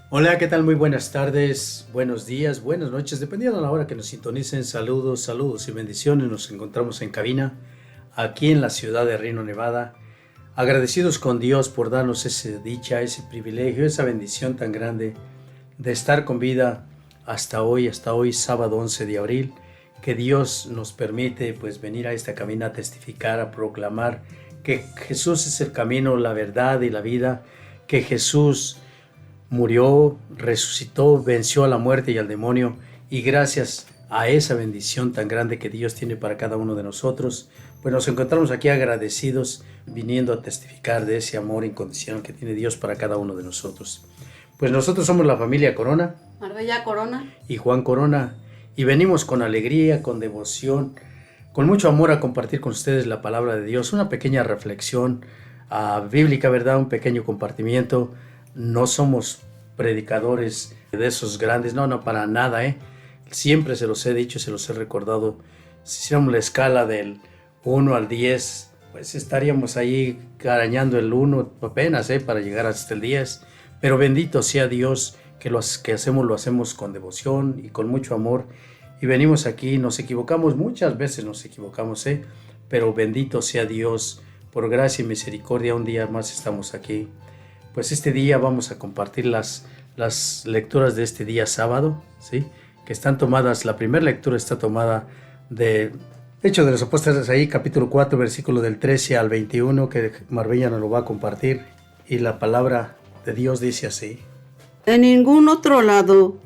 Hola, ¿qué tal? Muy buenas tardes, buenos días, buenas noches, dependiendo de la hora que nos sintonicen. Saludos, saludos y bendiciones. Nos encontramos en cabina, aquí en la ciudad de Reno, Nevada. Agradecidos con Dios por darnos esa dicha, ese privilegio, esa bendición tan grande de estar con vida hasta hoy, sábado 11 de abril, que Dios nos permite pues venir a esta cabina a testificar, a proclamar que Jesús es el camino, la verdad y la vida, que Jesús murió, resucitó, venció a la muerte y al demonio, y gracias a esa bendición tan grande que Dios tiene para cada uno de nosotros, pues nos encontramos aquí agradecidos, viniendo a testificar de ese amor incondicional que tiene Dios para cada uno de nosotros. Pues nosotros somos la familia Corona, Marbella Corona y Juan Corona, y venimos con alegría, con devoción, con mucho amor a compartir con ustedes la palabra de Dios, una pequeña reflexión bíblica, ¿verdad? Un pequeño compartimiento. No somos predicadores de esos grandes, no, para nada, ¿eh? Siempre se los he dicho, se los he recordado. Si hiciéramos la escala del 1 al 10, pues estaríamos ahí arañando el 1 apenas, para llegar hasta el 10. Pero bendito sea Dios que lo que hacemos lo hacemos con devoción y con mucho amor. Y venimos aquí, nos equivocamos, muchas veces nos equivocamos, pero bendito sea Dios, por gracia y misericordia, un día más estamos aquí. Pues este día vamos a compartir las lecturas de este día sábado, ¿sí? Que están tomadas, la primera lectura está tomada de Hechos de los Apóstoles, ahí capítulo 4, versículo del 13 al 21, que Marbella nos lo va a compartir, y la palabra de Dios dice así. En ningún otro lado,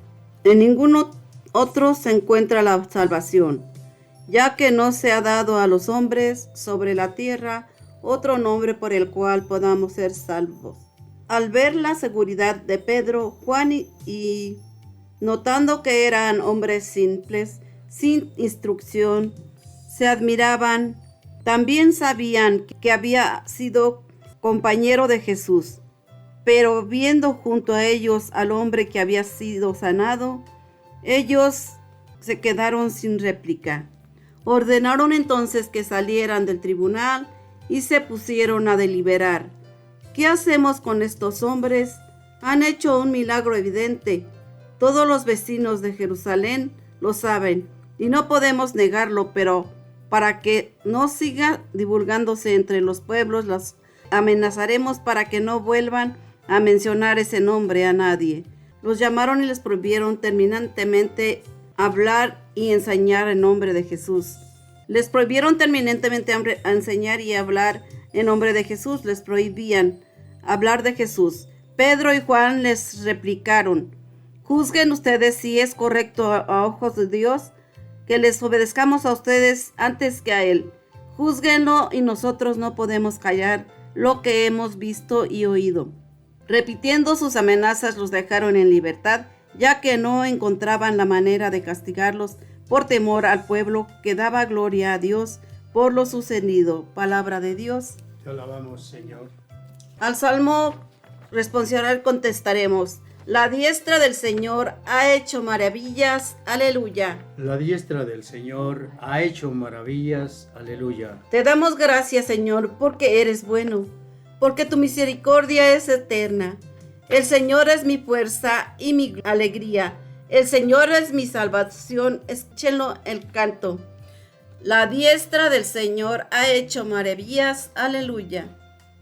en ningún otro se encuentra la salvación, ya que no se ha dado a los hombres sobre la tierra otro nombre por el cual podamos ser salvos. Al ver la seguridad de Pedro, Juan y notando que eran hombres simples, sin instrucción, se admiraban. También sabían que había sido compañero de Jesús, pero viendo junto a ellos al hombre que había sido sanado, ellos se quedaron sin réplica. Ordenaron entonces que salieran del tribunal y se pusieron a deliberar. ¿Qué hacemos con estos hombres? Han hecho un milagro evidente. Todos los vecinos de Jerusalén lo saben y no podemos negarlo, pero para que no siga divulgándose entre los pueblos, los amenazaremos para que no vuelvan a mencionar ese nombre a nadie. Los llamaron y les prohibieron terminantemente hablar y enseñar en nombre de Jesús. Les prohibieron terminantemente enseñar y hablar en nombre de Jesús. Les prohibían hablar de Jesús. Pedro y Juan les replicaron: juzguen ustedes si es correcto a ojos de Dios que les obedezcamos a ustedes antes que a Él. Júzguenlo y nosotros no podemos callar lo que hemos visto y oído. Repitiendo sus amenazas, los dejaron en libertad, ya que no encontraban la manera de castigarlos por temor al pueblo, que daba gloria a Dios por lo sucedido. Palabra de Dios. Te alabamos, Señor. Al salmo responsorial contestaremos: la diestra del Señor ha hecho maravillas, aleluya. La diestra del Señor ha hecho maravillas, aleluya. Te damos gracias, Señor, porque eres bueno, porque tu misericordia es eterna. El Señor es mi fuerza y mi alegría. El Señor es mi salvación. Escúchenlo el canto. La diestra del Señor ha hecho maravillas, aleluya.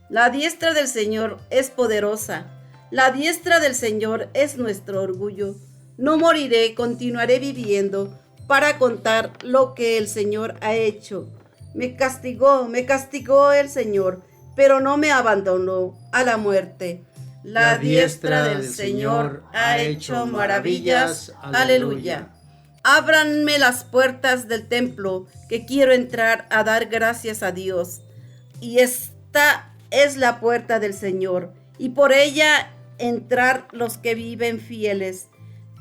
La diestra del Señor es poderosa. La diestra del Señor es nuestro orgullo. No moriré, continuaré viviendo para contar lo que el Señor ha hecho. Me castigó el Señor, pero no me abandonó a la muerte. La diestra del Señor ha hecho maravillas, aleluya. Ábranme las puertas del templo, que quiero entrar a dar gracias a Dios. Y esta es la puerta del Señor, y por ella entrar los que viven fieles.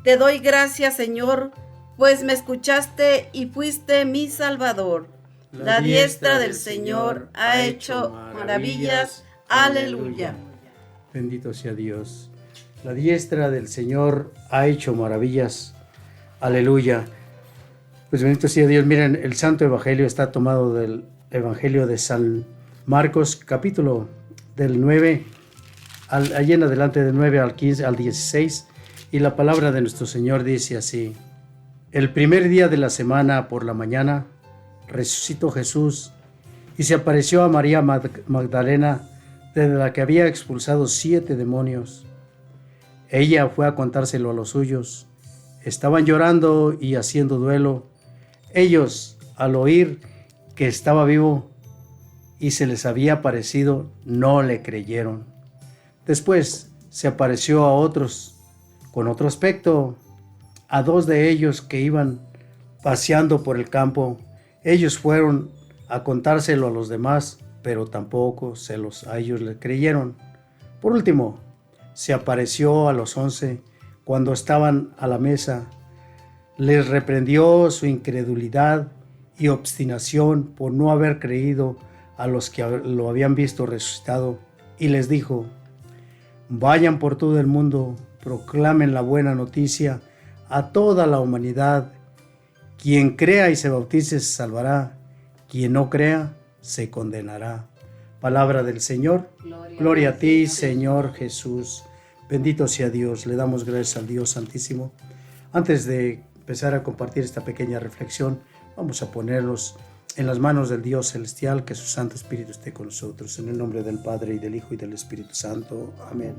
Te doy gracias, Señor, pues me escuchaste y fuiste mi Salvador. La diestra del Señor ha hecho maravillas, aleluya. Bendito sea Dios. La diestra del Señor ha hecho maravillas, aleluya. Pues bendito sea Dios. Miren, el Santo Evangelio está tomado del Evangelio de San Marcos, capítulo del 9, allí en adelante del 9 al 15, al 16, y la palabra de nuestro Señor dice así: el primer día de la semana por la mañana resucitó Jesús y se apareció a María Magdalena, de la que había expulsado 7 demonios. Ella fue a contárselo a los suyos. Estaban llorando y haciendo duelo. Ellos, al oír que estaba vivo y se les había aparecido, no le creyeron. Después se apareció a otros con otro aspecto, a 2 de ellos que iban paseando por el campo. Ellos fueron a contárselo a los demás, pero tampoco a ellos le creyeron. Por último, se apareció a los 11 cuando estaban a la mesa. Les reprendió su incredulidad y obstinación por no haber creído a los que lo habían visto resucitado, y les dijo: vayan por todo el mundo, proclamen la buena noticia a toda la humanidad. Quien crea y se bautice se salvará, quien no crea se condenará. Palabra del Señor. Gloria a ti, Señor Jesús. Bendito sea Dios. Le damos gracias al Dios Santísimo. Antes de empezar a compartir esta pequeña reflexión, vamos a ponernos en las manos del Dios celestial, que su Santo Espíritu esté con nosotros. En el nombre del Padre, y del Hijo, y del Espíritu Santo. Amén.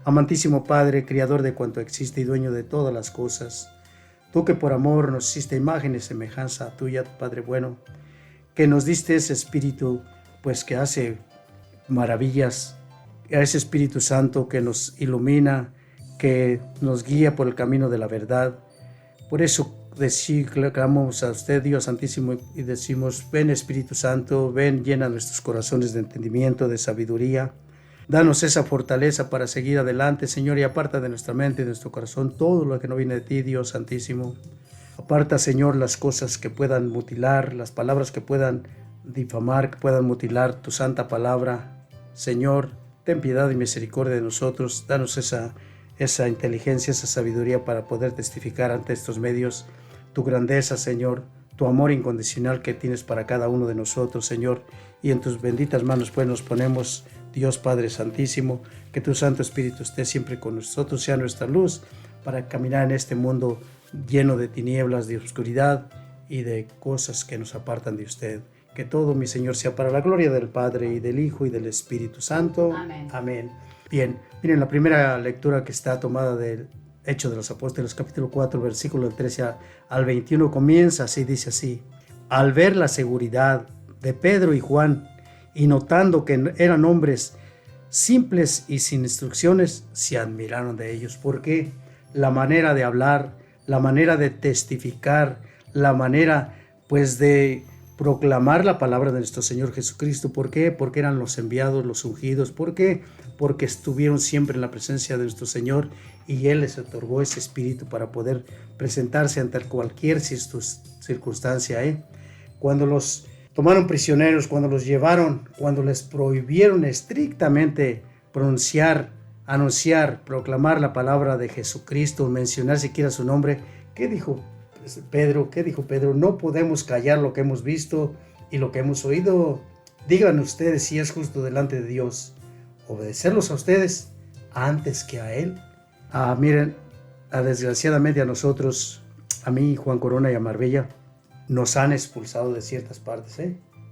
Amantísimo Padre, Creador de cuanto existe y dueño de todas las cosas, tú que por amor nos hiciste imagen y semejanza tuya, Padre bueno, que nos diste ese Espíritu, pues que hace maravillas, a ese Espíritu Santo que nos ilumina, que nos guía por el camino de la verdad. Por eso clamamos a usted, Dios Santísimo, y decimos: ven Espíritu Santo, ven, llena nuestros corazones de entendimiento, de sabiduría. Danos esa fortaleza para seguir adelante, Señor, y aparta de nuestra mente y de nuestro corazón todo lo que no viene de ti, Dios Santísimo. Aparta, Señor, las cosas que puedan mutilar, las palabras que puedan difamar, que puedan mutilar tu santa palabra. Señor, ten piedad y misericordia de nosotros. Danos esa inteligencia, esa sabiduría para poder testificar ante estos medios tu grandeza, Señor, tu amor incondicional que tienes para cada uno de nosotros, Señor. Y en tus benditas manos pues nos ponemos, Dios Padre Santísimo, que tu Santo Espíritu esté siempre con nosotros, sea nuestra luz para caminar en este mundo lleno de tinieblas, de oscuridad y de cosas que nos apartan de usted. Que todo, mi Señor, sea para la gloria del Padre, y del Hijo, y del Espíritu Santo. Amén. Amén. Bien, miren, la primera lectura que está tomada del Hechos de los Apóstoles, capítulo 4, versículo del 13 al 21, comienza así, dice así: al ver la seguridad de Pedro y Juan, y notando que eran hombres simples y sin instrucciones, se admiraron de ellos. Porque la manera de hablar, la manera de testificar, la manera pues de proclamar la palabra de nuestro Señor Jesucristo. ¿Por qué? Porque eran los enviados, los ungidos. ¿Por qué? Porque estuvieron siempre en la presencia de nuestro Señor, y Él les otorgó ese espíritu para poder presentarse ante cualquier circunstancia. Cuando los tomaron prisioneros, cuando los llevaron, cuando les prohibieron estrictamente pronunciar, anunciar, proclamar la palabra de Jesucristo, mencionar siquiera su nombre, ¿qué dijo Pedro? ¿Qué dijo Pedro? No podemos callar lo que hemos visto y lo que hemos oído. Digan ustedes si es justo delante de Dios obedecerlos a ustedes antes que a Él. Miren, desgraciadamente a nosotros, a mí, Juan Corona, y a Marbella, nos han expulsado de ciertas partes.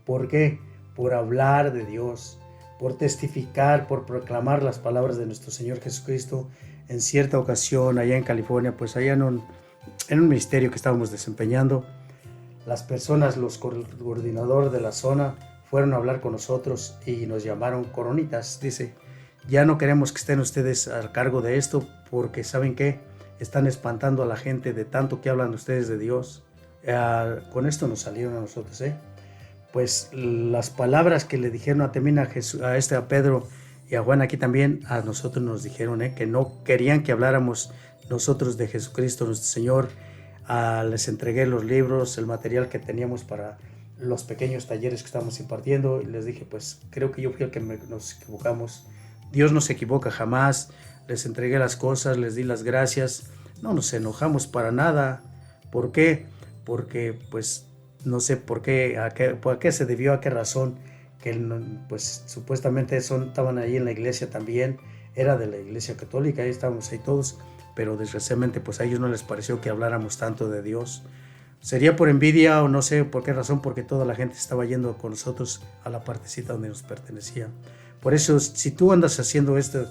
¿Por qué? Por hablar de Dios, por testificar, por proclamar las palabras de nuestro Señor Jesucristo. En cierta ocasión, allá en California, pues allá en un ministerio que estábamos desempeñando, las personas, los coordinadores de la zona, fueron a hablar con nosotros y nos llamaron coronitas. Dice: ya no queremos que estén ustedes a cargo de esto, porque ¿saben qué? Están espantando a la gente de tanto que hablan ustedes de Dios. Con esto nos salieron a nosotros. Pues las palabras que le dijeron también a Pedro y a Juan, aquí también a nosotros nos dijeron que no querían que habláramos nosotros de Jesucristo nuestro Señor. Les entregué los libros, el material que teníamos para los pequeños talleres que estábamos impartiendo, y les dije: pues creo que yo fui el que nos equivocamos. Dios no se equivoca jamás. Les entregué las cosas, les di las gracias, no nos enojamos para nada. ¿Por qué? Porque pues no sé por qué, a qué se debió, a qué razón, que pues supuestamente estaban ahí en la iglesia también, era de la Iglesia Católica, ahí estábamos ahí todos, pero desgraciadamente pues a ellos no les pareció que habláramos tanto de Dios. Sería por envidia o no sé por qué razón, porque toda la gente estaba yendo con nosotros a la partecita donde nos pertenecía. Por eso, si tú andas haciendo esto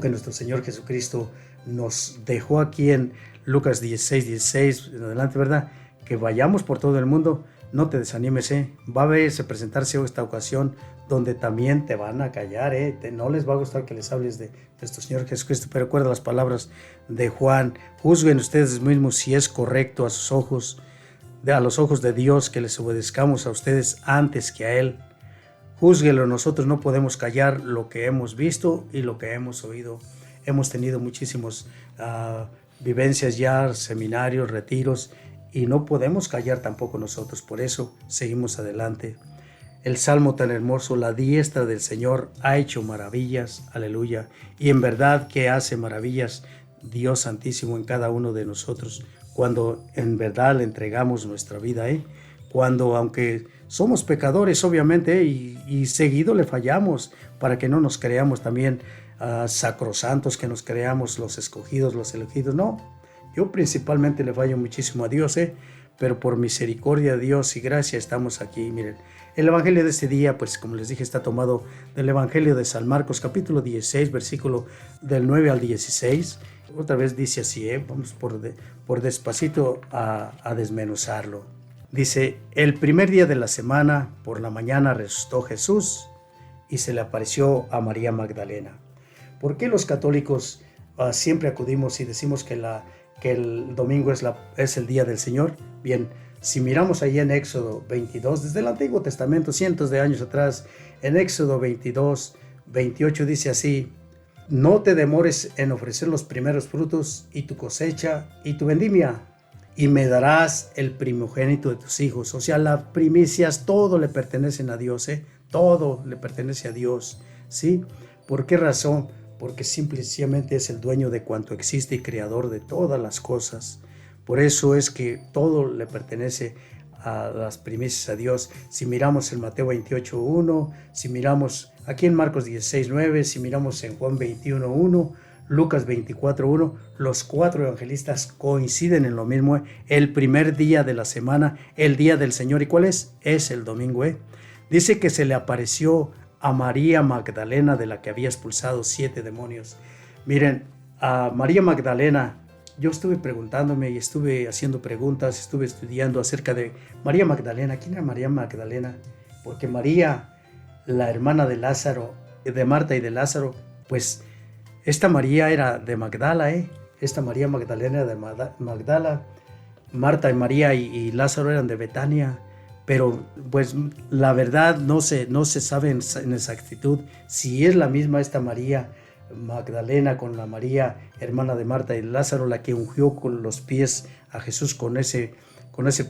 que nuestro Señor Jesucristo nos dejó aquí en Lucas 16 en adelante, ¿verdad? Que vayamos por todo el mundo, no te desanimes, va a presentarse esta ocasión donde también te van a callar, no les va a gustar que les hables de nuestro Señor Jesucristo, pero recuerda las palabras de Juan: juzguen ustedes mismos si es correcto a sus ojos, a los ojos de Dios, que les obedezcamos a ustedes antes que a Él. Júzguelo, nosotros no podemos callar lo que hemos visto y lo que hemos oído. Hemos tenido muchísimas vivencias ya, seminarios, retiros, y no podemos callar tampoco nosotros, por eso seguimos adelante. El salmo tan hermoso: la diestra del Señor ha hecho maravillas, aleluya, y en verdad que hace maravillas Dios Santísimo en cada uno de nosotros, cuando en verdad le entregamos nuestra vida, cuando aunque somos pecadores obviamente, y seguido le fallamos, para que no nos creamos también sacrosantos, que nos creamos los escogidos, los elegidos. No, yo principalmente le fallo muchísimo a Dios, pero por misericordia de Dios y gracia estamos aquí. Miren, el evangelio de este día, pues como les dije, está tomado del evangelio de San Marcos, capítulo 16, versículo del 9 al 16. Otra vez dice así, vamos por despacito a desmenuzarlo. Dice: el primer día de la semana, por la mañana, resucitó Jesús y se le apareció a María Magdalena. ¿Por qué los católicos siempre acudimos y decimos que el domingo es el día del Señor? Bien, si miramos ahí en Éxodo 22, desde el Antiguo Testamento, cientos de años atrás, en Éxodo 22, 28 dice así: no te demores en ofrecer los primeros frutos y tu cosecha y tu vendimia, y me darás el primogénito de tus hijos. O sea, las primicias, todo le pertenecen a Dios, todo le pertenece a Dios, ¿sí? ¿Por qué razón? Porque simplemente es el dueño de cuanto existe y creador de todas las cosas. Por eso es que todo le pertenece a las primicias a Dios. Si miramos en Mateo 28:1, si miramos aquí en Marcos 16:9, si miramos en Juan 21:1, Lucas 24:1, los 4 evangelistas coinciden en lo mismo, el primer día de la semana, el día del Señor. ¿Y cuál es? Es el domingo, Dice que se le apareció a María Magdalena, de la que había expulsado 7 demonios. Miren, a María Magdalena, yo estuve preguntándome y estuve haciendo preguntas, estuve estudiando acerca de María Magdalena. ¿Quién era María Magdalena? Porque María, la hermana de Lázaro, de Marta y de Lázaro, pues esta María era de Magdala, Esta María Magdalena era de Magdala. Marta y María y Lázaro eran de Betania. Pero pues la verdad no se sabe en exactitud si es la misma esta María Magdalena con la María, hermana de Marta y Lázaro, la que ungió con los pies a Jesús con ese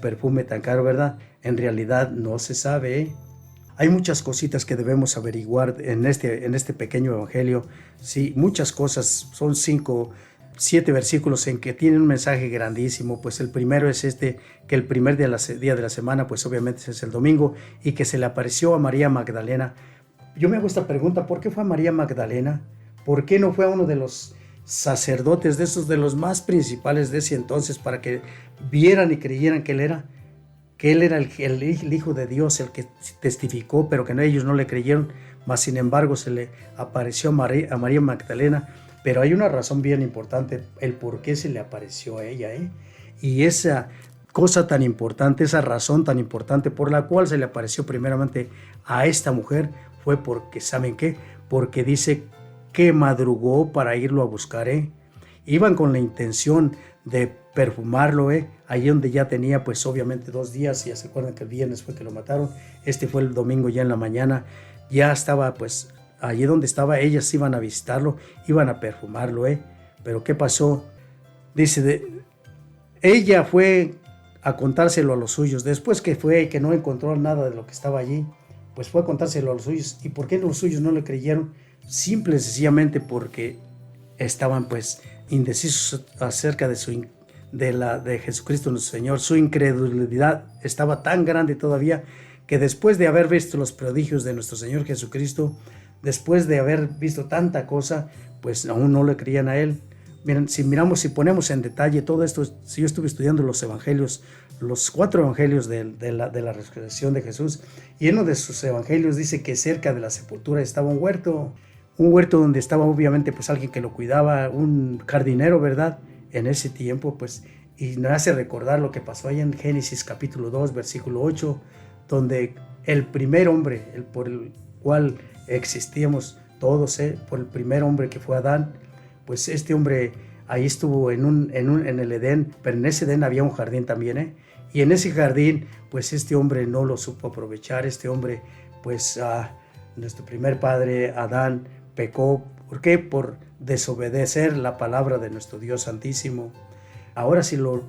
perfume tan caro, ¿verdad? En realidad no se sabe, Hay muchas cositas que debemos averiguar en este pequeño evangelio. Sí, muchas cosas, son 7 versículos en que tienen un mensaje grandísimo. Pues el primero es que el primer día de la semana, pues obviamente es el domingo, y que se le apareció a María Magdalena. Yo me hago esta pregunta: ¿por qué fue a María Magdalena? ¿Por qué no fue a uno de los sacerdotes, de los más principales de ese entonces, para que vieran y creyeran que él era el Hijo de Dios, el que testificó, pero que ellos no le creyeron? Mas sin embargo se le apareció a María Magdalena. Pero hay una razón bien importante, el por qué se le apareció a ella, Y esa cosa tan importante, esa razón tan importante por la cual se le apareció primeramente a esta mujer, fue porque, ¿saben qué? Porque dice que madrugó para irlo a buscar, Iban con la intención de perfumarlo, Allí donde ya tenía, pues obviamente 2 días, ya se acuerdan que el viernes fue que lo mataron, fue el domingo ya en la mañana, ya estaba pues allí donde estaba, ellas iban a visitarlo, iban a perfumarlo, Pero ¿qué pasó? Dice, ella fue a contárselo a los suyos, después que no encontró nada de lo que estaba allí, pues fue a contárselo a los suyos. ¿Y por qué los suyos no le creyeron? Simple y sencillamente porque estaban pues indecisos acerca de Jesucristo nuestro Señor. Su incredulidad estaba tan grande todavía, que después de haber visto los prodigios de nuestro Señor Jesucristo, después de haber visto tanta cosa, pues aún no le creían a él. Miren, si ponemos en detalle todo esto, si yo estuve estudiando los evangelios, los 4 evangelios de la resurrección de Jesús, y en uno de sus evangelios dice que cerca de la sepultura estaba un huerto donde estaba obviamente pues alguien que lo cuidaba, un jardinero, ¿verdad? En ese tiempo, pues, y nos hace recordar lo que pasó ahí en Génesis capítulo 2, versículo 8, donde el primer hombre, el por el cual existíamos todos, por el primer hombre que fue Adán, pues este hombre ahí estuvo en el Edén, pero en ese Edén había un jardín también, y en ese jardín, pues este hombre no lo supo aprovechar. Este hombre, pues nuestro primer padre Adán pecó. ¿Por qué? Por desobedecer la palabra de nuestro Dios Santísimo. Ahora si lo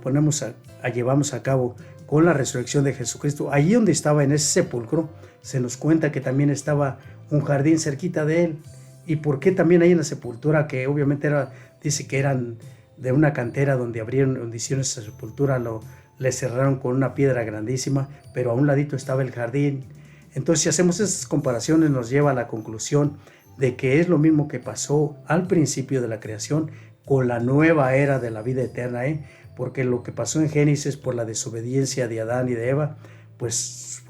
llevamos a cabo con la resurrección de Jesucristo, allí donde estaba en ese sepulcro, se nos cuenta que también estaba un jardín cerquita de él. ¿Y por qué también ahí en la sepultura? Que obviamente dice que eran de una cantera donde hicieron esa sepultura, le cerraron con una piedra grandísima, pero a un ladito estaba el jardín. Entonces, si hacemos esas comparaciones, nos lleva a la conclusión de que es lo mismo que pasó al principio de la creación con la nueva era de la vida eterna, porque lo que pasó en Génesis por la desobediencia de Adán y de Eva, pues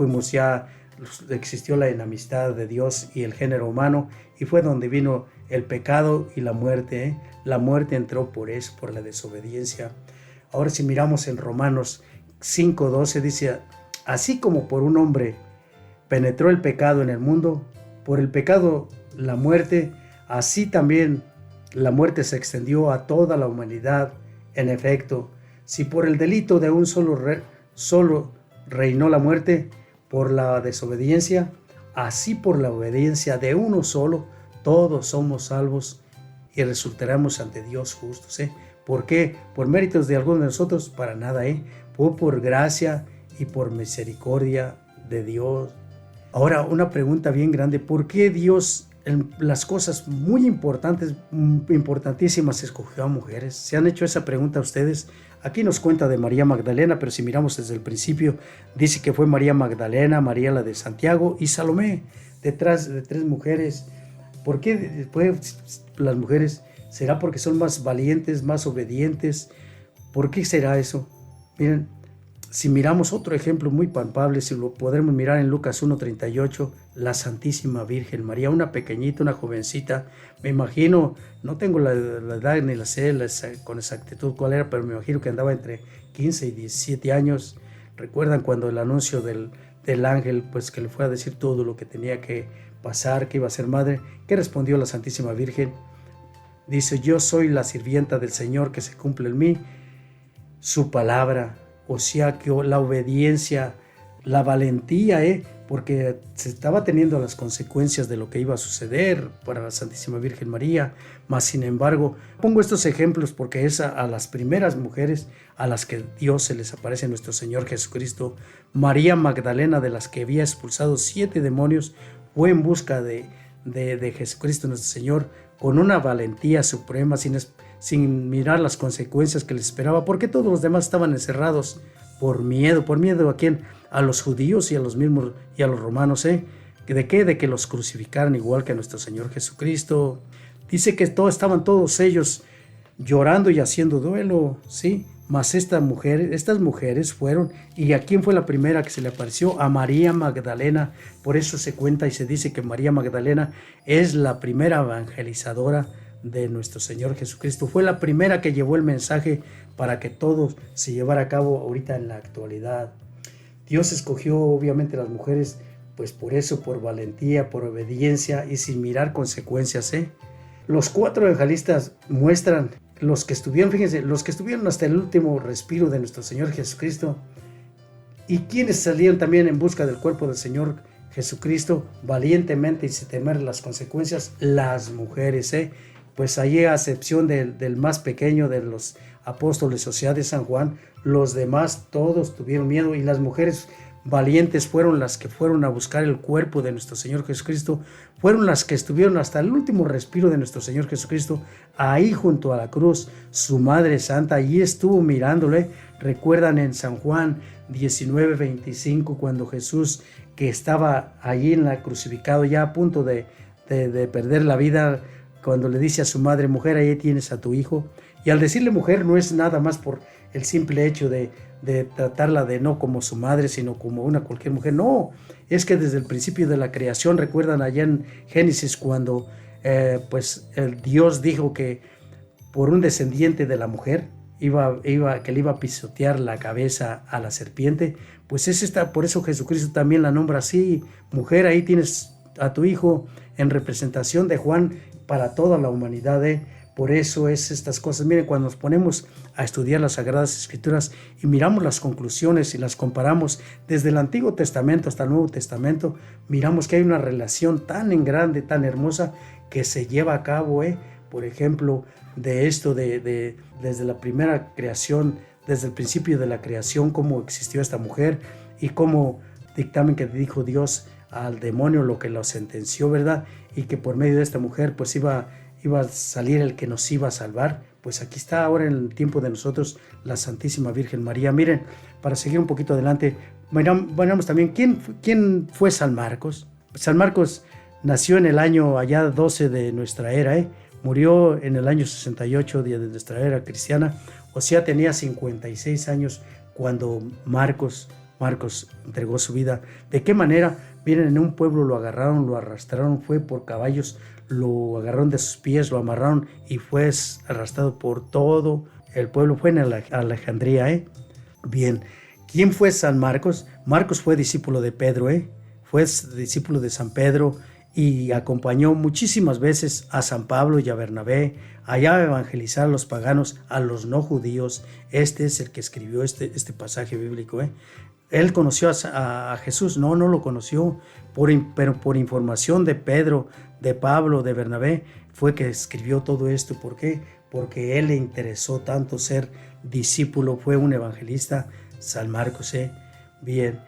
existió la enemistad de Dios y el género humano, y fue donde vino el pecado y la muerte. La muerte entró por eso, por la desobediencia. Ahora si miramos en Romanos 5:12 dice, así como por un hombre penetró el pecado en el mundo, por el pecado la muerte, así también la muerte se extendió a toda la humanidad. En efecto, si por el delito de un solo reinó la muerte, por la desobediencia, así por la obediencia de uno solo, todos somos salvos y resultaremos ante Dios justos. ¿Por qué? ¿Por méritos de alguno de nosotros? Para nada, fue por gracia y por misericordia de Dios. Ahora, una pregunta bien grande, ¿por qué Dios en las cosas muy importantes, importantísimas, escogió a mujeres? ¿Se han hecho esa pregunta a ustedes? Aquí nos cuenta de María Magdalena, pero si miramos desde el principio, dice que fue María Magdalena, María la de Santiago y Salomé, detrás de 3 mujeres. ¿Por qué después las mujeres? ¿Será porque son más valientes, más obedientes? ¿Por qué será eso? Miren, si miramos otro ejemplo muy palpable, si lo podremos mirar en Lucas 1:38, la Santísima Virgen María, una pequeñita, una jovencita, me imagino, no tengo la edad ni la sé con exactitud cuál era, pero me imagino que andaba entre 15 y 17 años. ¿Recuerdan cuando el anuncio del ángel, pues que le fue a decir todo lo que tenía que pasar, que iba a ser madre? ¿Qué respondió la Santísima Virgen? Dice, yo soy la sirvienta del Señor, que se cumple en mí su palabra. O sea que la obediencia, la valentía, porque se estaba teniendo las consecuencias de lo que iba a suceder para la Santísima Virgen María. Mas sin embargo, pongo estos ejemplos porque es a las primeras mujeres a las que Dios se les aparece nuestro Señor Jesucristo. María Magdalena, de las que había expulsado 7 demonios, fue en busca de Jesucristo nuestro Señor con una valentía suprema, sin mirar las consecuencias que les esperaba, porque todos los demás estaban encerrados por miedo. ¿Por miedo a quién? A los judíos y a los mismos y a los romanos. ¿De qué? De que los crucificaran igual que a nuestro Señor Jesucristo. Dice que estaban todos ellos llorando y haciendo duelo, ¿sí? Mas estas mujeres fueron, ¿y a quién fue la primera que se le apareció? A María Magdalena. Por eso se cuenta y se dice que María Magdalena es la primera evangelizadora de nuestro Señor Jesucristo. Fue la primera que llevó el mensaje para que todo se llevara a cabo ahorita en la actualidad. Dios escogió obviamente a las mujeres, pues por eso, por valentía, por obediencia y sin mirar consecuencias. Los 4 evangelistas muestran los que estuvieron hasta el último respiro de nuestro Señor Jesucristo, y quienes salieron también en busca del cuerpo del Señor Jesucristo valientemente y sin temer las consecuencias, las mujeres. Pues allí, a excepción del más pequeño de los apóstoles, o sea de San Juan, los demás todos tuvieron miedo, y las mujeres valientes fueron las que fueron a buscar el cuerpo de nuestro Señor Jesucristo, fueron las que estuvieron hasta el último respiro de nuestro Señor Jesucristo, ahí junto a la cruz. Su Madre Santa allí estuvo mirándole. Recuerdan en San Juan 19:25, cuando Jesús, que estaba allí crucificado, ya a punto de de perder la vida, cuando le dice a su madre, mujer, ahí tienes a tu hijo. Y al decirle mujer no es nada más por el simple hecho de tratarla de no como su madre, sino como una cualquier mujer. No, es que desde el principio de la creación, recuerdan allá en Génesis cuando pues el Dios dijo que por un descendiente de la mujer que le iba a pisotear la cabeza a la serpiente, pues por eso Jesucristo también la nombra así, mujer, ahí tienes a tu hijo, en representación de Juan para toda la humanidad. Por eso es estas cosas. Miren, cuando nos ponemos a estudiar las Sagradas Escrituras y miramos las conclusiones y las comparamos desde el Antiguo Testamento hasta el Nuevo Testamento, miramos que hay una relación tan grande, tan hermosa que se lleva a cabo, por ejemplo, de esto desde la primera creación, desde el principio de la creación, cómo existió esta mujer y cómo dictamen que dijo Dios al demonio, lo que lo sentenció, ¿verdad? Y que por medio de esta mujer pues iba a salir el que nos iba a salvar. Pues aquí está ahora en el tiempo de nosotros la Santísima Virgen María. Miren, para seguir un poquito adelante, miramos también quién fue San Marcos. San Marcos nació en el año allá 12 de nuestra era, murió en el año 68 de nuestra era cristiana, o sea, tenía 56 años cuando Marcos entregó su vida. ¿De qué manera? Miren, en un pueblo lo agarraron, lo arrastraron, fue por caballos, lo agarraron de sus pies, lo amarraron y fue arrastrado por todo el pueblo. Fue en Alejandría. Bien, ¿quién fue San Marcos? Marcos fue discípulo de Pedro, fue discípulo de San Pedro y acompañó muchísimas veces a San Pablo y a Bernabé allá a evangelizar a los paganos, a los no judíos. Este es el que escribió este pasaje bíblico. ¿Él conoció a Jesús? No lo conoció, pero por información de Pedro, de Pablo, de Bernabé, fue que escribió todo esto. ¿Por qué? Porque él le interesó tanto ser discípulo, fue un evangelista, San Marcos. Bien,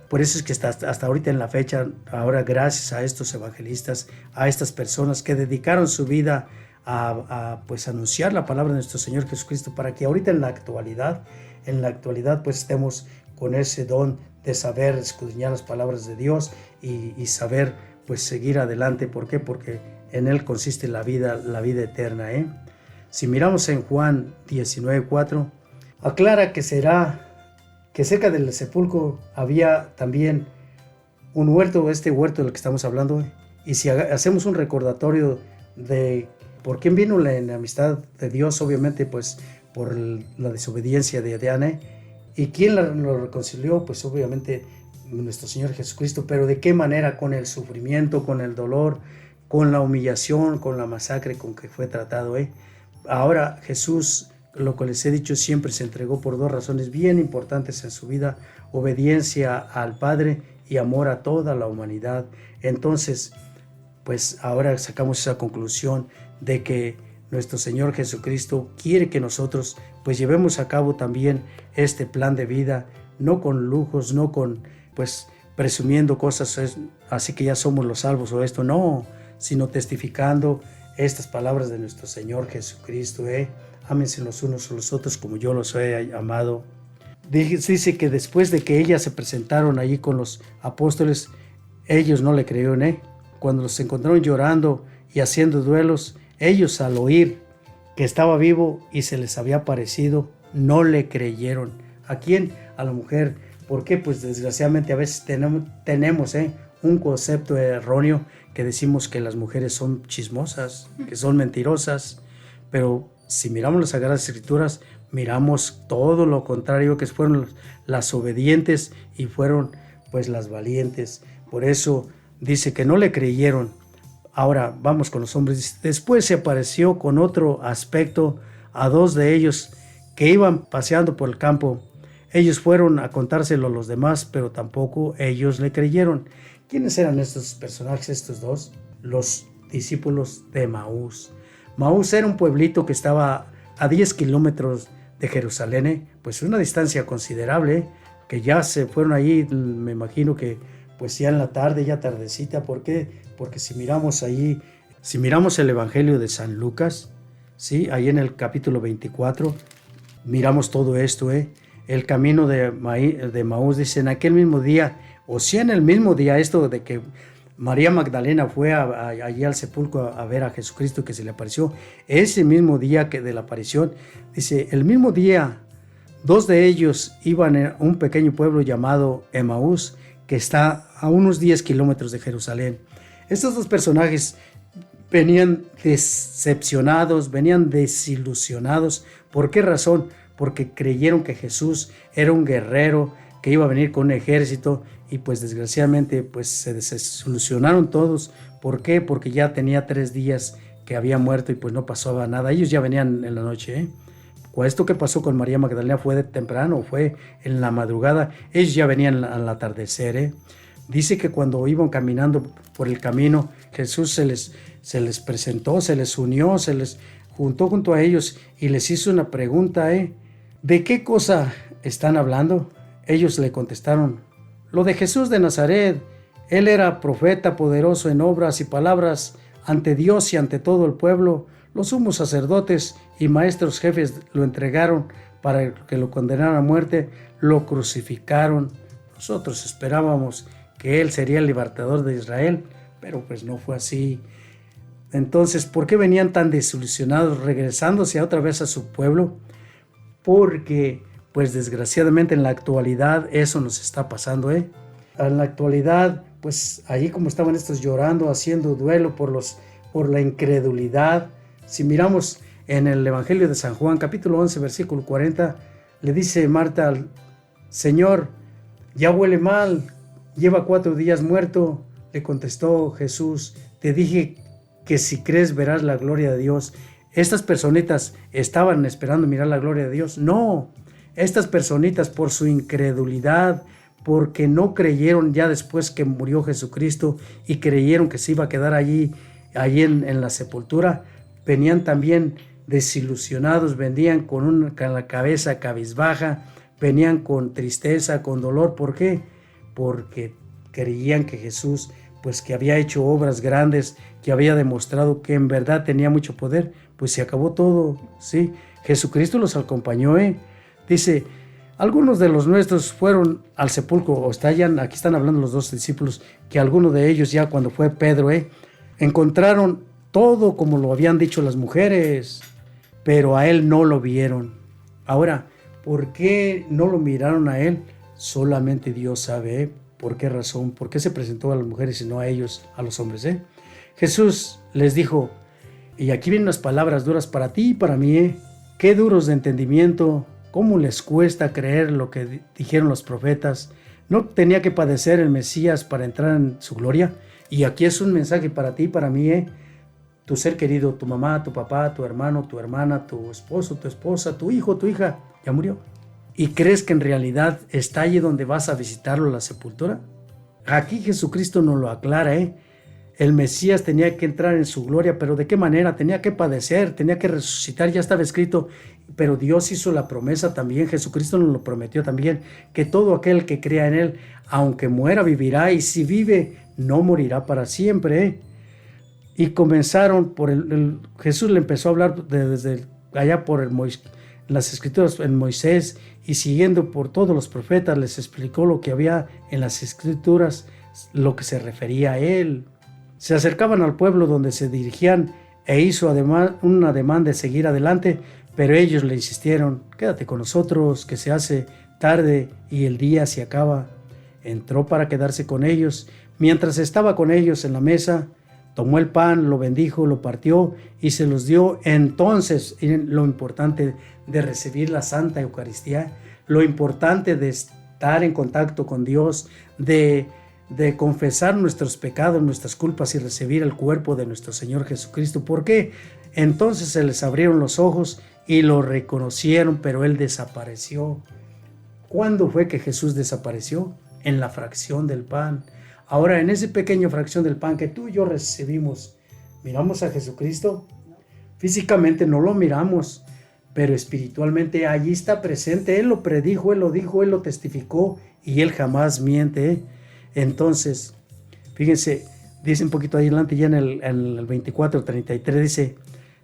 por eso es que hasta ahorita en la fecha, ahora gracias a estos evangelistas, a estas personas que dedicaron su vida a pues anunciar la palabra de nuestro Señor Jesucristo, para que ahorita en la actualidad pues estemos con ese don de saber escudriñar las palabras de Dios y saber pues seguir adelante. ¿Por qué? Porque en Él consiste la vida eterna. Si miramos en Juan 19:4, aclara que cerca del sepulcro había también un huerto, este huerto del que estamos hablando. Y si hacemos un recordatorio de por quién vino la enemistad de Dios, obviamente pues por la desobediencia de Adán, ¿y quién lo reconcilió? Pues obviamente nuestro Señor Jesucristo. Pero ¿de qué manera? Con el sufrimiento, con el dolor, con la humillación, con la masacre con que fue tratado. Ahora Jesús, lo que les he dicho, siempre se entregó por dos razones bien importantes en su vida: obediencia al Padre y amor a toda la humanidad. Entonces, pues ahora sacamos esa conclusión de que nuestro Señor Jesucristo quiere que nosotros pues llevemos a cabo también este plan de vida, no con lujos, no con pues presumiendo cosas así que ya somos los salvos o esto, no, sino testificando estas palabras de nuestro Señor Jesucristo. Ámense los unos a los otros como yo los he amado. Dice que después de que ellas se presentaron allí con los apóstoles, ellos no le creyeron. Cuando los encontraron llorando y haciendo duelos, ellos al oír que estaba vivo y se les había aparecido, no le creyeron. ¿A quién? A la mujer. ¿Por qué? Pues desgraciadamente a veces tenemos un concepto erróneo que decimos que las mujeres son chismosas, que son mentirosas, pero si miramos las Sagradas Escrituras, miramos todo lo contrario, que fueron las obedientes y fueron pues las valientes. Por eso dice que no le creyeron. Ahora vamos con los hombres. Después se apareció con otro aspecto a dos de ellos que iban paseando por el campo. Ellos fueron a contárselo a los demás, pero tampoco ellos le creyeron. ¿Quiénes eran estos personajes, estos dos? Los discípulos de Maús. Maús era un pueblito que estaba a 10 kilómetros de Jerusalén, pues una distancia considerable, que ya se fueron allí, me imagino que pues ya en la tarde, ya tardecita. ¿Por qué? Porque si miramos el Evangelio de San Lucas, ¿sí? Ahí en el capítulo 24, miramos todo esto. El camino de Maús, dice, en aquel mismo día, o sea, en el mismo día, esto de que María Magdalena fue allí al sepulcro a ver a Jesucristo que se le apareció. Ese mismo día que de la aparición, dice, el mismo día, 2 de ellos iban a un pequeño pueblo llamado Emaús, que está a unos 10 kilómetros de Jerusalén. Estos 2 personajes venían decepcionados, venían desilusionados. ¿Por qué razón? Porque creyeron que Jesús era un guerrero, que iba a venir con un ejército, y pues desgraciadamente pues se desilusionaron todos. ¿Por qué? Porque ya tenía 3 días que había muerto y pues no pasaba nada. Ellos ya venían en la noche, Esto que pasó con María Magdalena fue de temprano, fue en la madrugada. Ellos ya venían al atardecer, Dice que cuando iban caminando por el camino, Jesús se les presentó, se les unió, se les juntó junto a ellos y les hizo una pregunta, ¿de qué cosa están hablando? Ellos le contestaron, lo de Jesús de Nazaret. Él era profeta poderoso en obras y palabras ante Dios y ante todo el pueblo. Los sumos sacerdotes y maestros jefes lo entregaron para que lo condenaran a muerte, lo crucificaron. Nosotros esperábamos que Él sería el libertador de Israel, pero pues no fue así. Entonces, ¿por qué venían tan desilusionados regresándose otra vez a su pueblo? Porque pues desgraciadamente en la actualidad eso nos está pasando, En la actualidad, pues allí como estaban estos llorando, haciendo duelo por la incredulidad. Si miramos en el Evangelio de San Juan, capítulo 11, versículo 40, le dice Marta al Señor, ya huele mal, lleva 4 días muerto. Le contestó Jesús, te dije que si crees verás la gloria de Dios. Estas personitas estaban esperando mirar la gloria de Dios. No, estas personitas por su incredulidad, porque no creyeron ya después que murió Jesucristo y creyeron que se iba a quedar allí en la sepultura, venían también desilusionados, venían con la cabeza cabizbaja, venían con tristeza, con dolor. ¿Por qué? Porque creían que Jesús, pues que había hecho obras grandes, que había demostrado que en verdad tenía mucho poder. Pues se acabó todo, ¿sí? Jesucristo los acompañó, Dice, algunos de los nuestros fueron al sepulcro, aquí están hablando los 2 discípulos, que algunos de ellos ya cuando fue Pedro, encontraron todo como lo habían dicho las mujeres, pero a él no lo vieron. Ahora, ¿por qué no lo miraron a él? Solamente Dios sabe, ¿por qué razón? ¿Por qué se presentó a las mujeres y no a ellos, a los hombres, Jesús les dijo, y aquí vienen unas palabras duras para ti y para mí, qué duros de entendimiento. ¿Cómo les cuesta creer lo que dijeron los profetas? ¿No tenía que padecer el Mesías para entrar en su gloria? Y aquí es un mensaje para ti y para mí, Tu ser querido, tu mamá, tu papá, tu hermano, tu hermana, tu esposo, tu esposa, tu hijo, tu hija, ya murió. ¿Y crees que en realidad está allí donde vas a visitarlo a la sepultura? Aquí Jesucristo nos lo aclara, El Mesías tenía que entrar en su gloria, pero ¿de qué manera? Tenía que padecer, tenía que resucitar, ya estaba escrito, pero Dios hizo la promesa también, Jesucristo nos lo prometió también, que todo aquel que crea en Él, aunque muera, vivirá, y si vive, no morirá para siempre, Y comenzaron Jesús le empezó a hablar desde allá las escrituras en Moisés, y siguiendo por todos los profetas, les explicó lo que había en las escrituras, lo que se refería a Él. Se acercaban al pueblo donde se dirigían e hizo además un ademán de seguir adelante, pero ellos le insistieron, quédate con nosotros, que se hace tarde y el día se acaba. Entró para quedarse con ellos. Mientras estaba con ellos en la mesa, tomó el pan, lo bendijo, lo partió y se los dio. Entonces, lo importante de recibir la Santa Eucaristía, lo importante de estar en contacto con Dios, de confesar nuestros pecados, nuestras culpas y recibir el cuerpo de nuestro Señor Jesucristo. ¿Por qué? Entonces se les abrieron los ojos y lo reconocieron, pero Él desapareció. ¿Cuándo fue que Jesús desapareció? En la fracción del pan. Ahora, en esa pequeña fracción del pan que tú y yo recibimos, ¿miramos a Jesucristo? Físicamente no lo miramos, pero espiritualmente allí está presente. Él lo predijo, Él lo dijo, Él lo testificó y Él jamás miente. Entonces, fíjense, dice un poquito ahí adelante, ya en el 24:33, dice,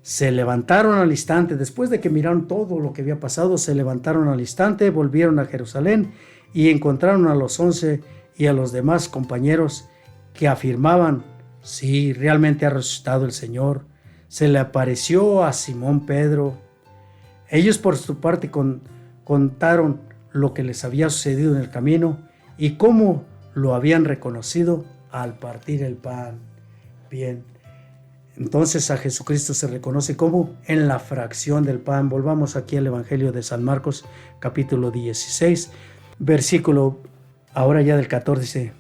se levantaron al instante, después de que miraron todo lo que había pasado, se levantaron al instante, volvieron a Jerusalén y encontraron a los 11 y a los demás compañeros que afirmaban, sí, realmente ha resucitado el Señor. Se le apareció a Simón Pedro. Ellos por su parte contaron lo que les había sucedido en el camino y cómo lo habían reconocido al partir el pan. Bien, entonces a Jesucristo se reconoce como en la fracción del pan. Volvamos aquí al Evangelio de San Marcos, capítulo 16, versículo ahora ya del 14, dice: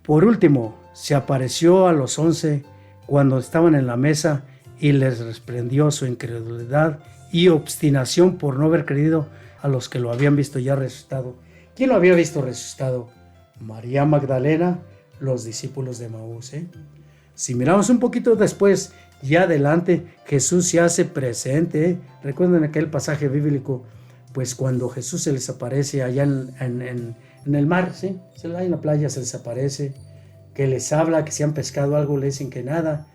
por último, se apareció a los 11 cuando estaban en la mesa y les reprendió su incredulidad y obstinación por no haber creído a los que lo habían visto ya resucitado. ¿Quién lo había visto resucitado? María Magdalena, los discípulos de Emaús. Si miramos un poquito después, ya adelante, Jesús se hace presente. Recuerden aquel pasaje bíblico, pues cuando Jesús se les aparece allá en el mar, ¿sí? En la playa se les aparece, que les habla, que si han pescado algo, le dicen que nada.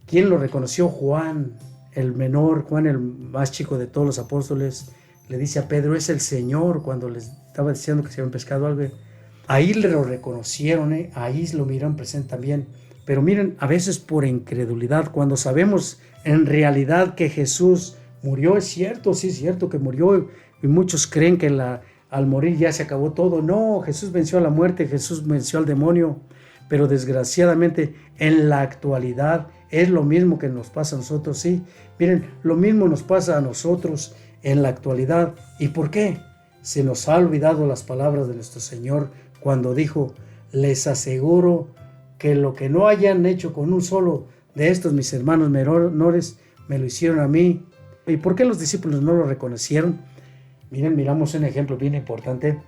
¿Quién lo reconoció? Juan, el menor, Juan, el más chico de todos los apóstoles, le dice a Pedro, es el Señor, cuando les estaba diciendo que se habían pescado algo. Ahí lo reconocieron, ahí lo miran presente también. Pero miren, a veces por incredulidad, cuando sabemos en realidad que Jesús murió, es cierto, sí es cierto que murió, y muchos creen que al morir ya se acabó todo. No, Jesús venció a la muerte, Jesús venció al demonio, pero desgraciadamente en la actualidad es lo mismo que nos pasa a nosotros, sí. Miren, lo mismo nos pasa a nosotros en la actualidad. ¿Y por qué? Se nos ha olvidado las palabras de nuestro Señor cuando dijo, les aseguro que lo que no hayan hecho con un solo de estos mis hermanos menores, me lo hicieron a mí. ¿Y por qué los discípulos no lo reconocieron? Miren, miramos un ejemplo bien importante.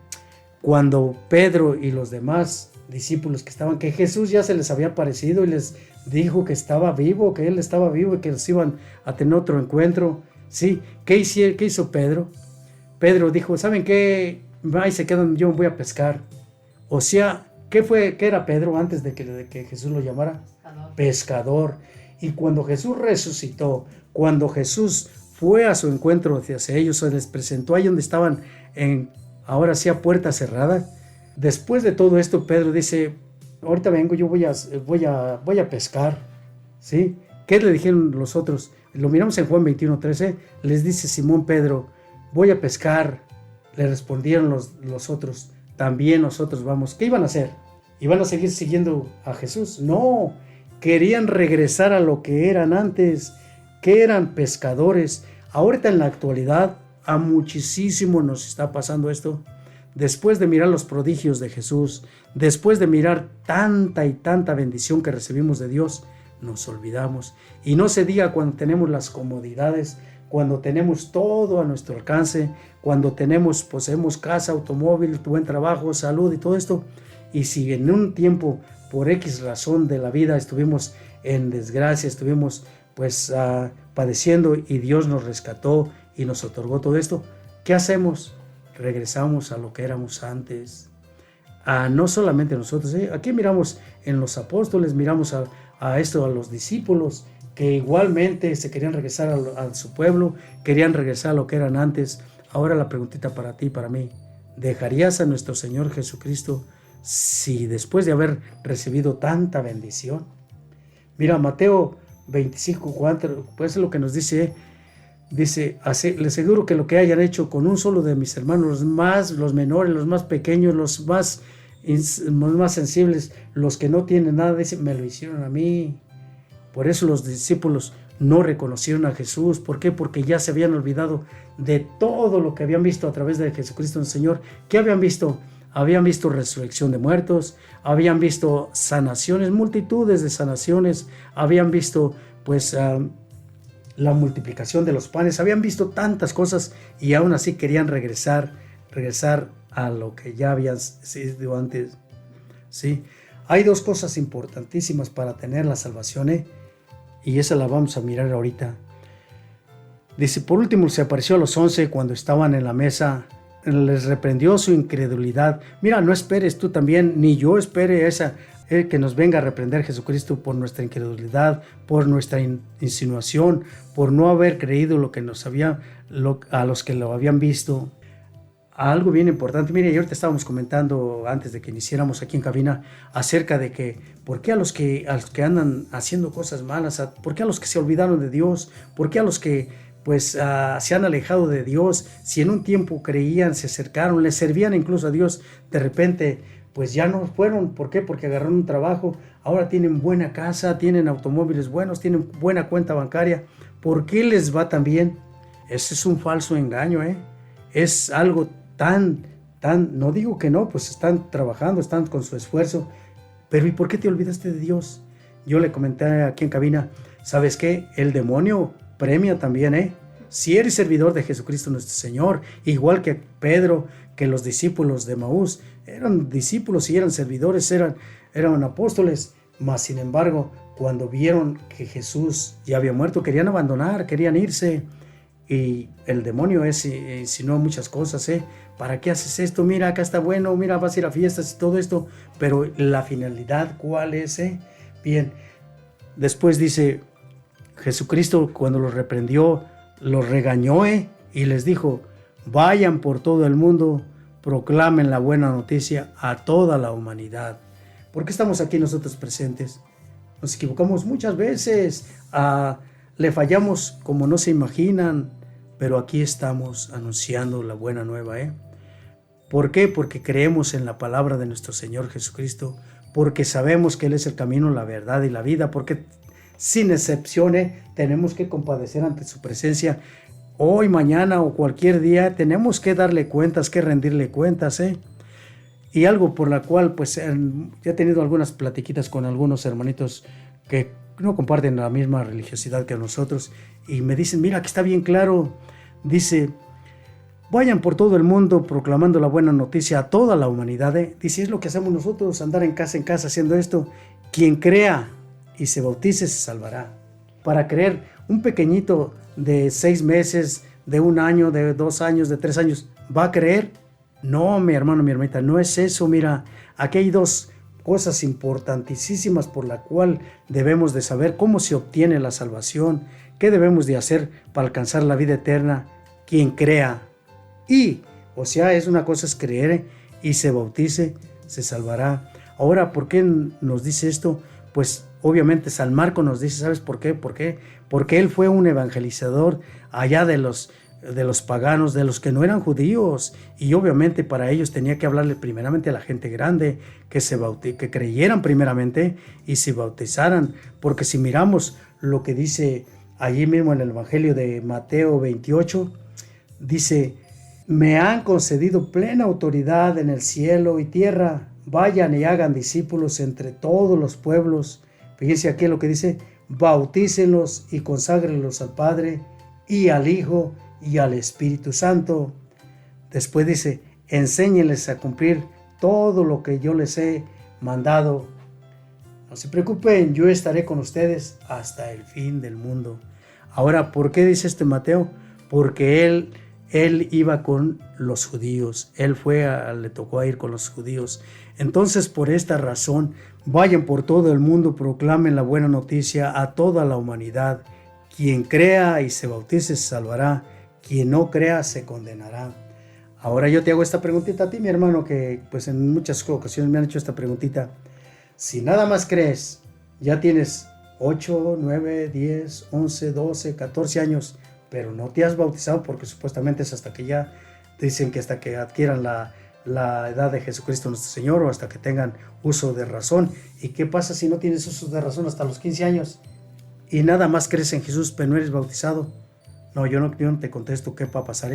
Cuando Pedro y los demás discípulos que Jesús ya se les había aparecido y les dijo que estaba vivo, que él estaba vivo y que los iban a tener otro encuentro. Sí, ¿qué hizo Pedro? Pedro dijo, ¿saben qué? Ahí se quedan, yo voy a pescar. O sea, ¿qué era Pedro antes de que Jesús lo llamara? Pescador. Y cuando Jesús resucitó, cuando Jesús fue a su encuentro hacia ellos, se les presentó ahí donde estaban, ahora sí a puerta cerrada. Después de todo esto, Pedro dice, ahorita vengo, yo voy a pescar. ¿Sí? ¿Qué le dijeron los otros? Lo miramos en Juan 21:13, les dice Simón Pedro, voy a pescar. Le respondieron los otros, también nosotros vamos. ¿Qué iban a hacer? ¿Iban a seguir siguiendo a Jesús? No, querían regresar a lo que eran antes, que eran pescadores. Ahorita en la actualidad, a muchísimo nos está pasando esto. Después de mirar los prodigios de Jesús, después de mirar tanta y tanta bendición que recibimos de Dios, nos olvidamos. Y no se diga cuando tenemos las comodidades, cuando tenemos todo a nuestro alcance, cuando poseemos casa, automóvil, buen trabajo, salud y todo esto. Y si en un tiempo, por X razón de la vida, estuvimos en desgracia, estuvimos padeciendo y Dios nos rescató y nos otorgó todo esto, ¿qué hacemos? Regresamos a lo que éramos antes. No solamente nosotros, aquí miramos en los apóstoles, miramos a los discípulos que igualmente se querían regresar a su pueblo, querían regresar a lo que eran antes. Ahora la preguntita para ti y para mí, ¿dejarías a nuestro Señor Jesucristo si después de haber recibido tanta bendición? Mira, Mateo 25:4, pues es lo que nos dice. Dice, les aseguro que lo que hayan hecho con un solo de mis hermanos, los menores, los más pequeños, los más sensibles, los que no tienen nada, dice, me lo hicieron a mí. Por eso los discípulos no reconocieron a Jesús. ¿Por qué? Porque ya se habían olvidado de todo lo que habían visto a través de Jesucristo el Señor. ¿Qué habían visto? Habían visto resurrección de muertos, habían visto sanaciones, multitudes de sanaciones, habían visto la multiplicación de los panes, habían visto tantas cosas y aún así querían regresar a lo que ya habían sido antes. ¿Sí? Hay dos cosas importantísimas para tener la salvación, y esa la vamos a mirar ahorita. Dice, por último se apareció a los 11 cuando estaban en la mesa, les reprendió su incredulidad. Mira, no esperes tú también, ni yo espere que nos venga a reprender Jesucristo por nuestra incredulidad, por nuestra insinuación, por no haber creído a los que lo habían visto. algo bien importante. Mire, y ahorita estábamos comentando antes de que iniciáramos aquí en cabina acerca de que por qué a los que andan haciendo cosas malas, por qué a los que se olvidaron de Dios, por qué a los que pues se han alejado de Dios, si en un tiempo creían, se acercaron, le servían incluso a Dios, de repente pues ya no fueron. ¿Por qué? Porque agarraron un trabajo, ahora tienen buena casa, tienen automóviles buenos, tienen buena cuenta bancaria. ¿Por qué les va tan bien? Ese es un falso engaño, es algo tan, no digo que no, pues están trabajando, están con su esfuerzo, pero ¿y por qué te olvidaste de Dios? Yo le comenté aquí en cabina, ¿sabes qué? El demonio premia también, Si eres servidor de Jesucristo nuestro Señor, igual que Pedro, que los discípulos de Maús, eran discípulos y eran servidores, eran apóstoles, mas sin embargo, cuando vieron que Jesús ya había muerto, querían abandonar, querían irse. Y el demonio insinuó muchas cosas, ¿Para qué haces esto? Mira, acá está bueno, mira, vas a ir a fiestas y todo esto, pero la finalidad, ¿cuál es, Bien, después dice, Jesucristo cuando los reprendió, los regañó, y les dijo, vayan por todo el mundo, proclamen la buena noticia a toda la humanidad. ¿Por qué estamos aquí nosotros presentes? Nos equivocamos muchas veces, le fallamos como no se imaginan, pero aquí estamos anunciando la buena nueva, ¿Por qué? Porque creemos en la palabra de nuestro Señor Jesucristo, porque sabemos que Él es el camino, la verdad y la vida, porque sin excepción, tenemos que compadecer ante su presencia. Hoy, mañana o cualquier día tenemos que darle cuentas, que rendirle cuentas, Y algo por la cual, pues, ya he tenido algunas platiquitas con algunos hermanitos que no comparten la misma religiosidad que nosotros, y me dicen, mira, aquí está bien claro, dice, vayan por todo el mundo proclamando la buena noticia a toda la humanidad, Dice, es lo que hacemos nosotros, andar en casa haciendo esto. Quien crea y se bautice se salvará. Para creer, un pequeñito de 6 meses, de 1 año, de 2 años, de 3 años, ¿va a creer? No, mi hermano, mi hermanita, no es eso. Mira, aquí hay 2 cosas importantísimas por la cual debemos de saber cómo se obtiene la salvación, qué debemos de hacer para alcanzar la vida eterna. Quien crea es una cosa es creer y se bautice, se salvará. Ahora, ¿por qué nos dice esto? Pues obviamente San Marcos nos dice, ¿sabes por qué? Porque él fue un evangelizador allá de los paganos, de los que no eran judíos, y obviamente para ellos tenía que hablarle primeramente a la gente grande, que creyeran primeramente y se bautizaran, porque si miramos lo que dice allí mismo en el Evangelio de Mateo 28, dice, me han concedido plena autoridad en el cielo y tierra, vayan y hagan discípulos entre todos los pueblos. Fíjense aquí lo que dice, bautícenlos y conságrenlos al Padre y al Hijo y al Espíritu Santo. Después dice, enséñenles a cumplir todo lo que yo les he mandado. No se preocupen, yo estaré con ustedes hasta el fin del mundo. Ahora, ¿por qué dice Mateo? Porque él iba con los judíos, le tocó ir con los judíos. Entonces, por esta razón, vayan por todo el mundo, proclamen la buena noticia a toda la humanidad. Quien crea y se bautice se salvará, quien no crea se condenará. Ahora yo te hago esta preguntita a ti, mi hermano, que pues en muchas ocasiones me han hecho esta preguntita. Si nada más crees, ya tienes 8, 9, 10, 11, 12, 14 años, pero no te has bautizado porque supuestamente es hasta que ya dicen que hasta que adquieran la edad de Jesucristo nuestro Señor o hasta que tengan uso de razón. ¿Y qué pasa si no tienes uso de razón hasta los 15 años y nada más crees en Jesús pero no eres bautizado? No, yo no te contesto qué va a pasar,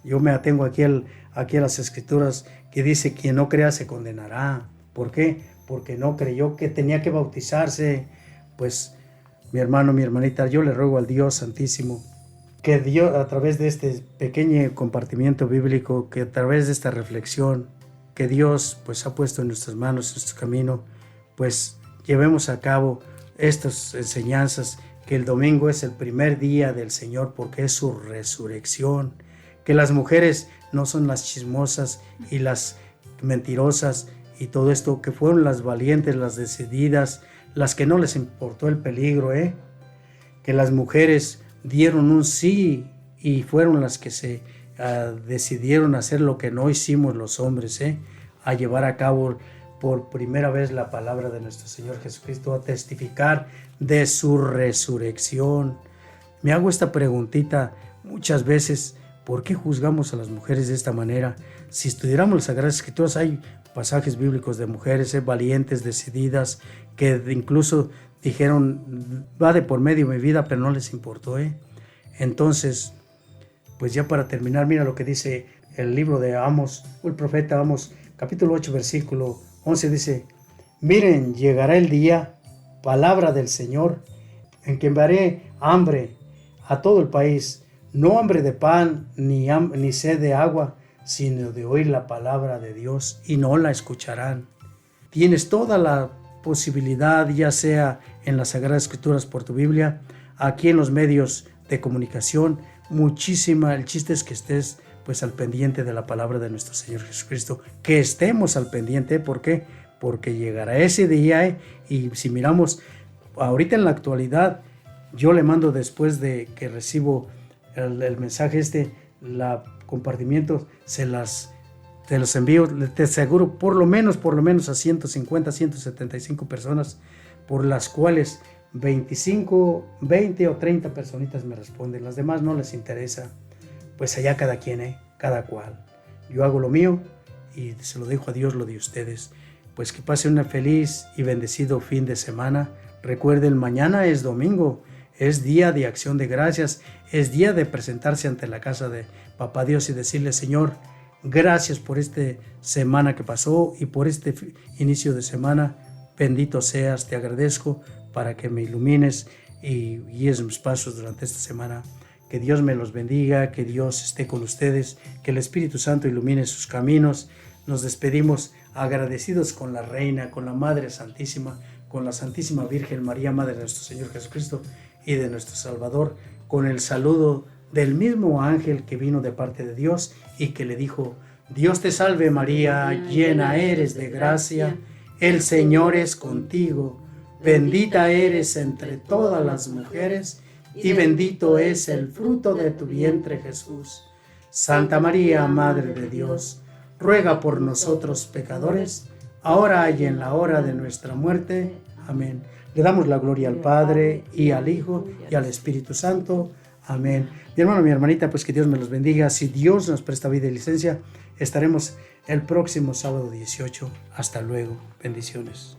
Yo me atengo aquí a las escrituras que dice quien no crea se condenará. ¿Por qué? Porque no creyó que tenía que bautizarse. Pues mi hermano, mi hermanita, yo le ruego al Dios Santísimo que Dios, a través de este pequeño compartimiento bíblico, que a través de esta reflexión que Dios pues ha puesto en nuestras manos, en nuestro camino, pues llevemos a cabo estas enseñanzas, que el domingo es el primer día del Señor porque es su resurrección, que las mujeres no son las chismosas y las mentirosas y todo esto, que fueron las valientes, las decididas, las que no les importó el peligro, que las mujeres dieron un sí y fueron las que se decidieron hacer lo que no hicimos los hombres, a llevar a cabo por primera vez la palabra de nuestro Señor Jesucristo, a testificar de su resurrección. Me hago esta preguntita muchas veces: ¿por qué juzgamos a las mujeres de esta manera? Si estudiáramos las Sagradas Escrituras, hay pasajes bíblicos de mujeres valientes, decididas, que incluso dijeron: va de por medio mi vida, pero no les importó. Entonces, pues ya para terminar, mira lo que dice el libro de Amos, o el profeta Amos, capítulo 8, versículo 11, dice: miren, llegará el día, palabra del Señor, en que enviaré hambre a todo el país, no hambre de pan, ni sed de agua, sino de oír la palabra de Dios, y no la escucharán. Tienes toda la posibilidad, ya sea en las Sagradas Escrituras por tu Biblia, aquí en los medios de comunicación, muchísima. El chiste es que estés pues al pendiente de la palabra de nuestro Señor Jesucristo, que estemos al pendiente. ¿Por qué? Porque llegará ese día, y si miramos ahorita en la actualidad, yo le mando, después de que recibo el mensaje la compartimiento, te los envío, te aseguro por lo menos a 150, 175 personas, por las cuales 25, 20 o 30 personitas me responden. Las demás no les interesa. Pues allá cada quien, cada cual. Yo hago lo mío y se lo dejo a Dios lo de ustedes. Pues que pasen un feliz y bendecido fin de semana. Recuerden, mañana es domingo, es día de acción de gracias, es día de presentarse ante la casa de Papá Dios y decirle: Señor, gracias por esta semana que pasó y por este inicio de semana. Bendito seas, te agradezco para que me ilumines y guíes mis pasos durante esta semana. Que Dios me los bendiga, que Dios esté con ustedes, que el Espíritu Santo ilumine sus caminos. Nos despedimos agradecidos con la Reina, con la Madre Santísima, con la Santísima Virgen María, Madre de nuestro Señor Jesucristo y de nuestro Salvador, con el saludo del mismo ángel que vino de parte de Dios y que le dijo: Dios te salve María, llena eres de gracia, el Señor es contigo, bendita eres entre todas las mujeres, y bendito es el fruto de tu vientre Jesús. Santa María, Madre de Dios, ruega por nosotros pecadores, ahora y en la hora de nuestra muerte. Amén. Le damos la gloria al Padre, y al Hijo, y al Espíritu Santo. Amén. Mi hermano, mi hermanita, pues que Dios me los bendiga. Si Dios nos presta vida y licencia, estaremos el próximo sábado 18. Hasta luego. Bendiciones.